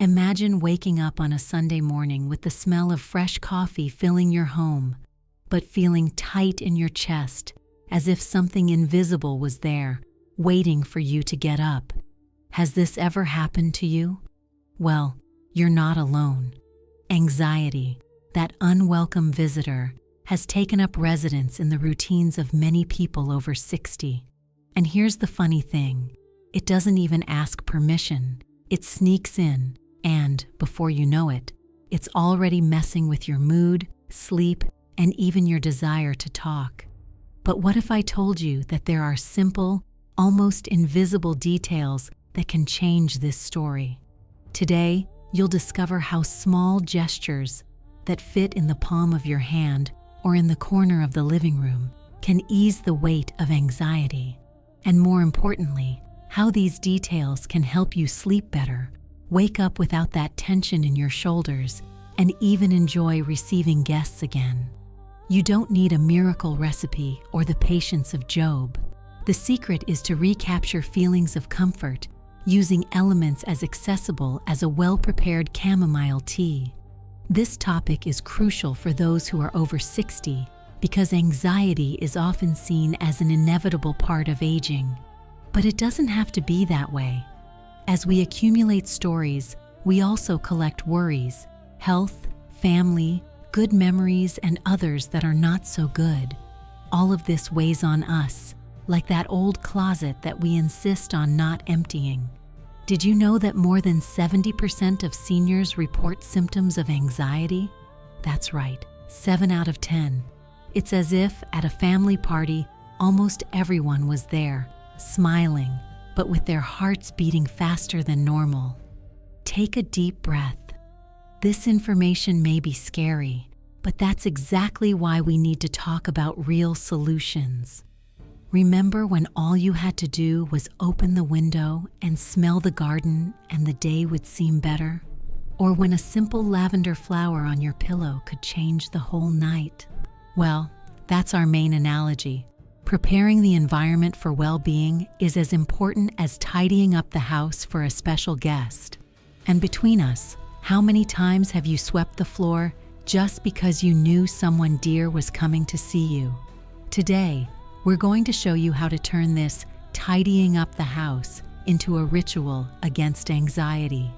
Imagine waking up on a Sunday morning with the smell of fresh coffee filling your home, but feeling tight in your chest, as if something invisible was there, waiting for you to get up. Has this ever happened to you? Well, you're not alone. Anxiety, that unwelcome visitor, has taken up residence in the routines of many people over 60. And here's the funny thing, it doesn't even ask permission. It sneaks in, and, before you know it, it's already messing with your mood, sleep, and even your desire to talk. But what if I told you that there are simple, almost invisible details that can change this story? Today, you'll discover how small gestures that fit in the palm of your hand or in the corner of the living room can ease the weight of anxiety. And more importantly, how these details can help you sleep better, wake up without that tension in your shoulders, and even enjoy receiving guests again. You don't need a miracle recipe or the patience of Job. The secret is to recapture feelings of comfort using elements as accessible as a well-prepared chamomile tea. This topic is crucial for those who are over 60 because anxiety is often seen as an inevitable part of aging. But it doesn't have to be that way. As we accumulate stories, we also collect worries, health, family, good memories, and others that are not so good. All of this weighs on us, like that old closet that we insist on not emptying. Did you know that more than 70% of seniors report symptoms of anxiety? That's right, 7 out of 10. It's as if, at a family party, almost everyone was there, smiling, but with their hearts beating faster than normal. Take a deep breath. This information may be scary, but that's exactly why we need to talk about real solutions. Remember when all you had to do was open the window and smell the garden and the day would seem better? Or when a simple lavender flower on your pillow could change the whole night? Well, that's our main analogy. Preparing the environment for well-being is as important as tidying up the house for a special guest. And between us, how many times have you swept the floor just because you knew someone dear was coming to see you? Today, we're going to show you how to turn this tidying up the house into a ritual against anxiety.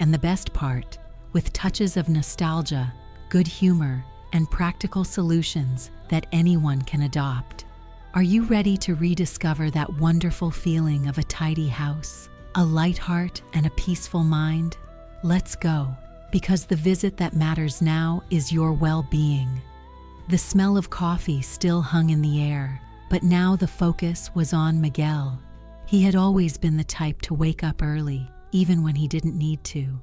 And the best part, with touches of nostalgia, good humor, and practical solutions that anyone can adopt. Are you ready to rediscover that wonderful feeling of a tidy house, a light heart, and a peaceful mind? Let's go, because the visit that matters now is your well-being. The smell of coffee still hung in the air, but now the focus was on Miguel. He had always been the type to wake up early, even when he didn't need to.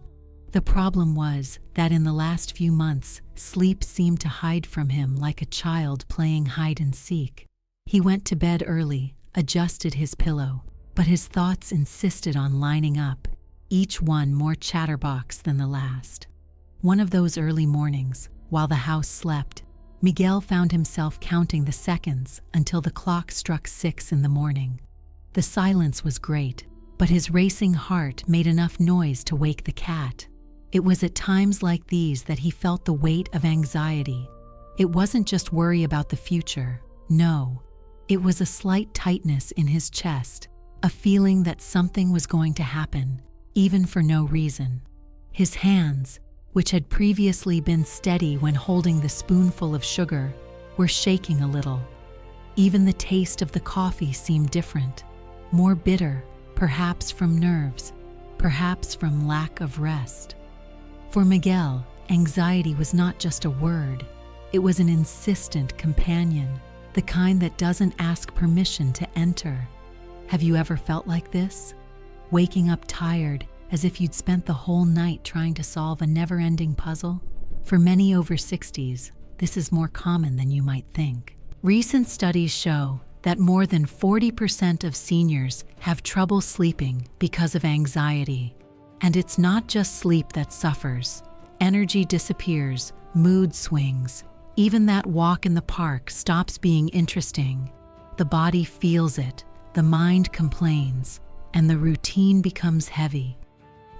The problem was that in the last few months, sleep seemed to hide from him like a child playing hide and seek. He went to bed early, adjusted his pillow, but his thoughts insisted on lining up, each one more chatterbox than the last. One of those early mornings, while the house slept, Miguel found himself counting the seconds until the clock struck 6 in the morning. The silence was great, but his racing heart made enough noise to wake the cat. It was at times like these that he felt the weight of anxiety. It wasn't just worry about the future, no. It was a slight tightness in his chest, a feeling that something was going to happen, even for no reason. His hands, which had previously been steady when holding the spoonful of sugar, were shaking a little. Even the taste of the coffee seemed different, more bitter, perhaps from nerves, perhaps from lack of rest. For Miguel, anxiety was not just a word, it was an insistent companion, the kind that doesn't ask permission to enter. Have you ever felt like this? Waking up tired, as if you'd spent the whole night trying to solve a never-ending puzzle? For many over 60s, this is more common than you might think. Recent studies show that more than 40% of seniors have trouble sleeping because of anxiety. And it's not just sleep that suffers. Energy disappears, mood swings. Even that walk in the park stops being interesting. The body feels it, the mind complains, and the routine becomes heavy.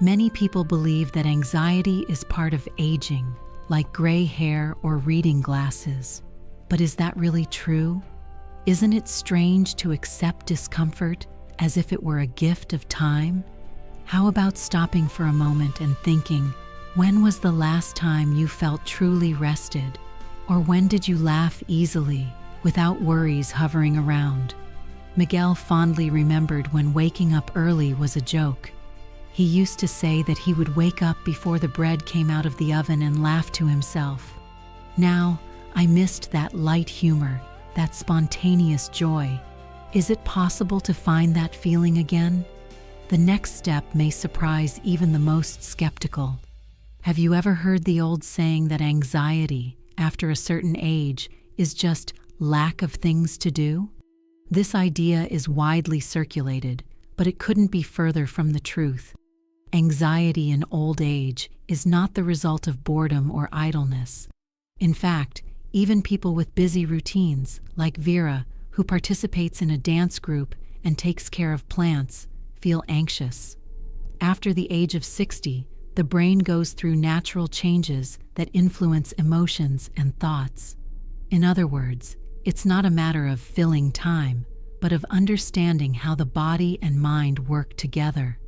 Many people believe that anxiety is part of aging, like gray hair or reading glasses. But is that really true? Isn't it strange to accept discomfort as if it were a gift of time? How about stopping for a moment and thinking, when was the last time you felt truly rested? Or when did you laugh easily, without worries hovering around? Miguel fondly remembered when waking up early was a joke. He used to say that he would wake up before the bread came out of the oven and laugh to himself. Now, I missed that light humor, that spontaneous joy. Is it possible to find that feeling again? The next step may surprise even the most skeptical. Have you ever heard the old saying that anxiety, after a certain age, is just lack of things to do? This idea is widely circulated, but it couldn't be further from the truth. Anxiety in old age is not the result of boredom or idleness. In fact, even people with busy routines, like Vera, who participates in a dance group and takes care of plants, feel anxious. After the age of 60, the brain goes through natural changes that influence emotions and thoughts. In other words, it's not a matter of filling time, but of understanding how the body and mind work together.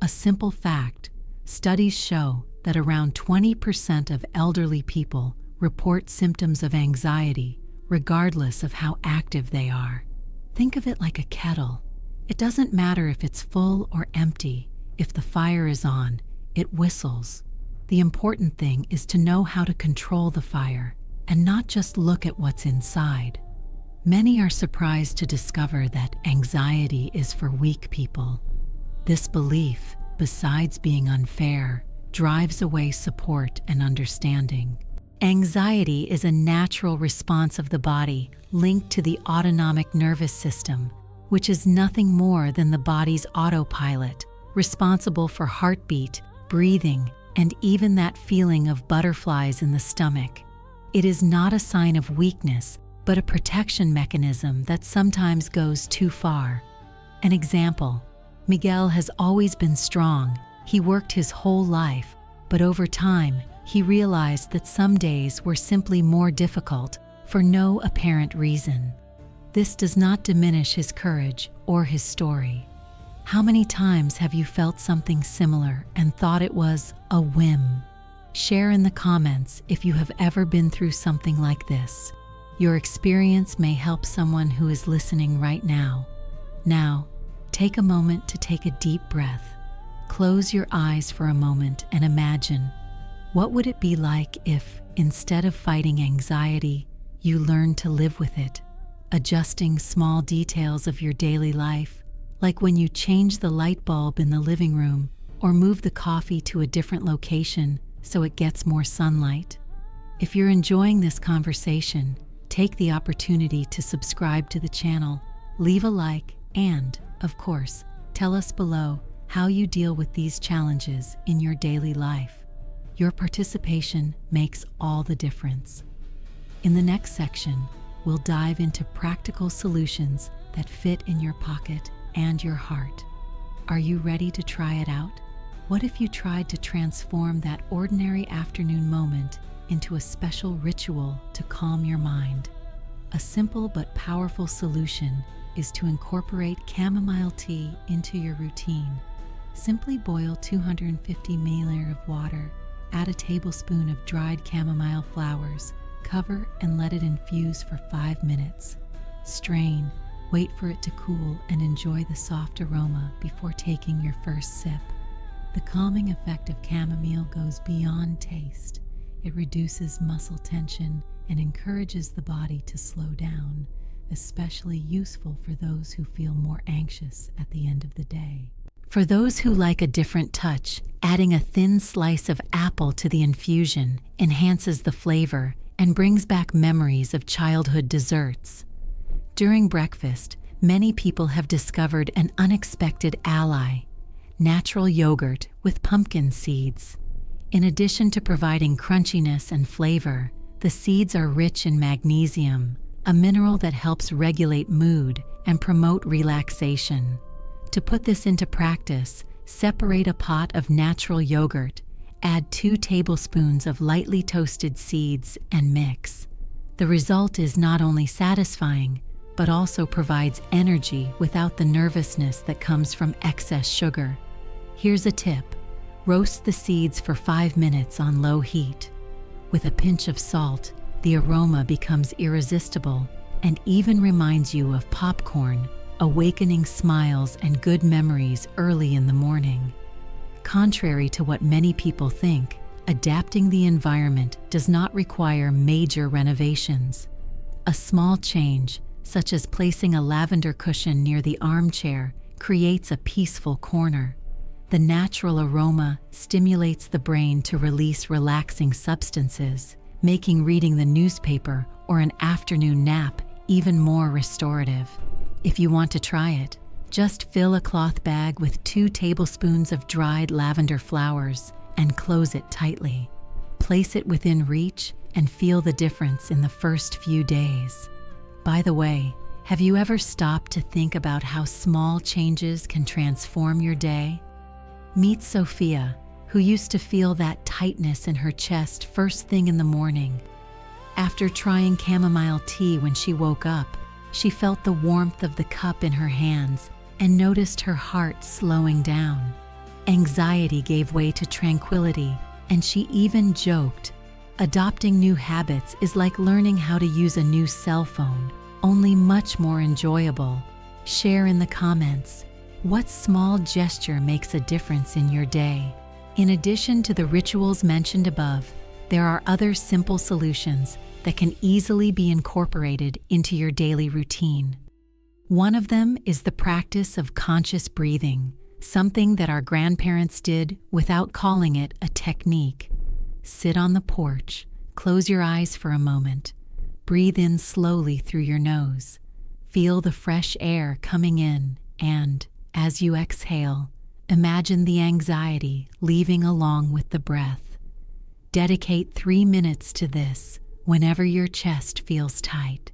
A simple fact: studies show that around 20% of elderly people report symptoms of anxiety, regardless of how active they are. Think of it like a kettle. It doesn't matter if it's full or empty. If the fire is on, it whistles. The important thing is to know how to control the fire and not just look at what's inside. Many are surprised to discover that anxiety is for weak people. This belief, besides being unfair, drives away support and understanding. Anxiety is a natural response of the body linked to the autonomic nervous system, which is nothing more than the body's autopilot, responsible for heartbeat, breathing, and even that feeling of butterflies in the stomach. It is not a sign of weakness, but a protection mechanism that sometimes goes too far. An example: Miguel has always been strong. He worked his whole life, but over time, he realized that some days were simply more difficult for no apparent reason. This does not diminish his courage or his story. How many times have you felt something similar and thought it was a whim? Share in the comments if you have ever been through something like this. Your experience may help someone who is listening right now. Now, take a moment to take a deep breath. Close your eyes for a moment and imagine, what would it be like if, instead of fighting anxiety, you learned to live with it, adjusting small details of your daily life, like when you change the light bulb in the living room or move the coffee to a different location so it gets more sunlight? If you're enjoying this conversation, take the opportunity to subscribe to the channel, leave a like, and, of course, tell us below how you deal with these challenges in your daily life. Your participation makes all the difference. In the next section, we'll dive into practical solutions that fit in your pocket and your heart. Are you ready to try it out? What if you tried to transform that ordinary afternoon moment into a special ritual to calm your mind? A simple but powerful solution is to incorporate chamomile tea into your routine. Simply boil 250 ml of water, add a tablespoon of dried chamomile flowers, cover and let it infuse for 5 minutes. Strain, wait for it to cool, and enjoy the soft aroma before taking your first sip. The calming effect of chamomile goes beyond taste. It reduces muscle tension and encourages the body to slow down, especially useful for those who feel more anxious at the end of the day. For those who like a different touch, adding a thin slice of apple to the infusion enhances the flavor and brings back memories of childhood desserts. During breakfast, many people have discovered an unexpected ally: natural yogurt with pumpkin seeds. In addition to providing crunchiness and flavor, the seeds are rich in magnesium, a mineral that helps regulate mood and promote relaxation. To put this into practice, Separate a pot of natural yogurt, add 2 tablespoons of lightly toasted seeds, and mix. The result is not only satisfying, but also provides energy without the nervousness that comes from excess sugar. Here's a tip: roast the seeds for 5 minutes on low heat. With a pinch of salt, the aroma becomes irresistible and even reminds you of popcorn, awakening smiles and good memories early in the morning. Contrary to what many people think, adapting the environment does not require major renovations. A small change, such as placing a lavender cushion near the armchair, creates a peaceful corner. The natural aroma stimulates the brain to release relaxing substances, making reading the newspaper or an afternoon nap even more restorative. If you want to try it, just fill a cloth bag with 2 tablespoons of dried lavender flowers and close it tightly. Place it within reach and feel the difference in the first few days. By the way, have you ever stopped to think about how small changes can transform your day? Meet Sophia, who used to feel that tightness in her chest first thing in the morning. After trying chamomile tea when she woke up, she felt the warmth of the cup in her hands and noticed her heart slowing down. Anxiety gave way to tranquility, and she even joked, "Adopting new habits is like learning how to use a new cell phone, only much more enjoyable." Share in the comments, what small gesture makes a difference in your day? In addition to the rituals mentioned above, there are other simple solutions that can easily be incorporated into your daily routine. One of them is the practice of conscious breathing, something that our grandparents did without calling it a technique. Sit on the porch, close your eyes for a moment, breathe in slowly through your nose, feel the fresh air coming in, and, as you exhale, imagine the anxiety leaving along with the breath. Dedicate 3 minutes to this whenever your chest feels tight.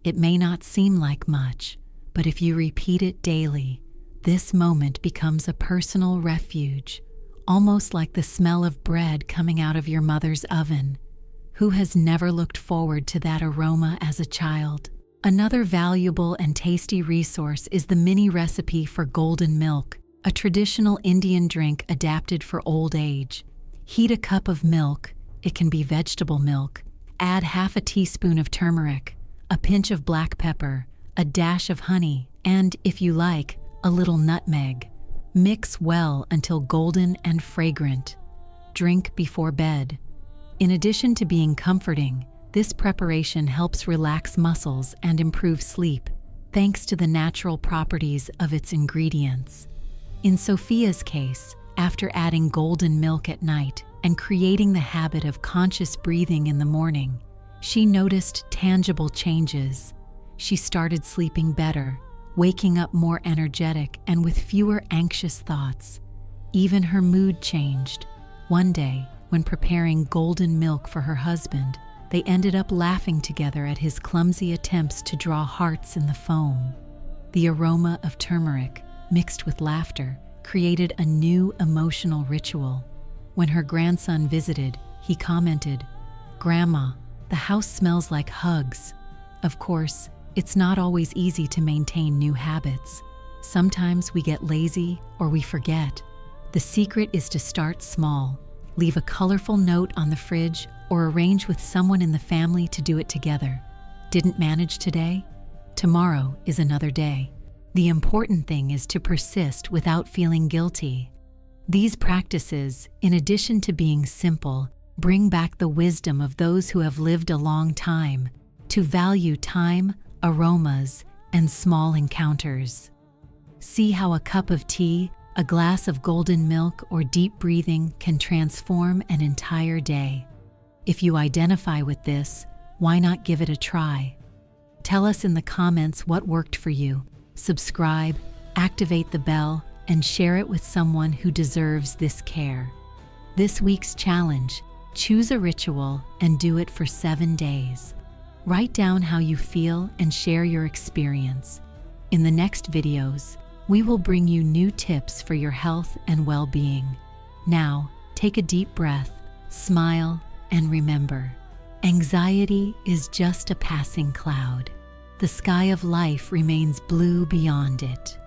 It may not seem like much, but if you repeat it daily, this moment becomes a personal refuge, almost like the smell of bread coming out of your mother's oven. Who has never looked forward to that aroma as a child? Another valuable and tasty resource is the mini recipe for golden milk, a traditional Indian drink adapted for old age. Heat a cup of milk, it can be vegetable milk, add half a teaspoon of turmeric, a pinch of black pepper, a dash of honey, and, if you like, a little nutmeg. Mix well until golden and fragrant. Drink before bed. In addition to being comforting, this preparation helps relax muscles and improve sleep, thanks to the natural properties of its ingredients. In Sophia's case, after adding golden milk at night and creating the habit of conscious breathing in the morning, she noticed tangible changes. She started sleeping better, waking up more energetic and with fewer anxious thoughts. Even her mood changed. One day, when preparing golden milk for her husband, they ended up laughing together at his clumsy attempts to draw hearts in the foam. The aroma of turmeric, mixed with laughter, created a new emotional ritual. When her grandson visited, he commented, "Grandma, the house smells like hugs." Of course, it's not always easy to maintain new habits. Sometimes we get lazy or we forget. The secret is to start small. Leave a colorful note on the fridge or arrange with someone in the family to do it together. Didn't manage today? Tomorrow is another day. The important thing is to persist without feeling guilty. These practices, in addition to being simple, bring back the wisdom of those who have lived a long time, to value time, aromas, and small encounters. See how a cup of tea, a glass of golden milk, or deep breathing can transform an entire day. If you identify with this, why not give it a try? Tell us in the comments what worked for you. Subscribe, activate the bell, and share it with someone who deserves this care. This week's challenge: choose a ritual and do it for 7 days. Write down how you feel and share your experience. In the next videos, We will bring you new tips for your health and well-being. Now, take a deep breath, smile, and remember, anxiety is just a passing cloud. The sky of life remains blue beyond it.